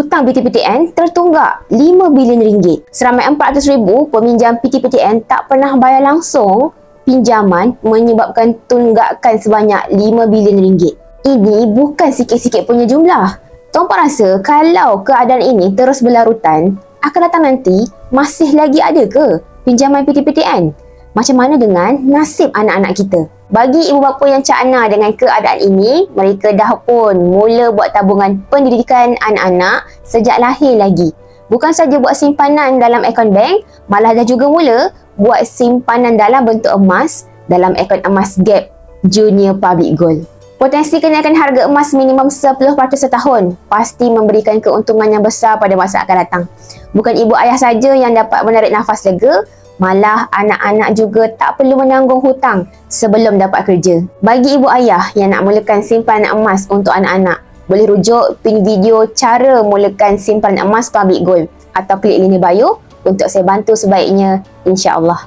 hutang PTPTN tertunggak RM5 bilion. Seramai 400,000 peminjam PTPTN tak pernah bayar langsung pinjaman menyebabkan tunggakan sebanyak RM5 bilion. Ini bukan sikit-sikit punya jumlah. Tuan-puan rasa kalau keadaan ini terus berlarutan, akan datang nanti masih lagi ada ke pinjaman PTPTN? Macam mana dengan nasib anak-anak kita? Bagi ibu bapa yang cakna dengan keadaan ini, mereka dah pun mula buat tabungan pendidikan anak-anak sejak lahir lagi. Bukan saja buat simpanan dalam akaun bank, malah dah juga mula buat simpanan dalam bentuk emas dalam akaun emas Gap Junior Public Gold. Potensi kenaikan harga emas minimum 10% setahun pasti memberikan keuntungan yang besar pada masa akan datang. Bukan ibu ayah saja yang dapat menarik nafas lega, malah anak-anak juga tak perlu menanggung hutang sebelum dapat kerja. Bagi ibu ayah yang nak mulakan simpanan emas untuk anak-anak, boleh rujuk pin video cara mulakan simpanan emas Public Gold atau klik link bio untuk saya bantu sebaiknya, insya-Allah.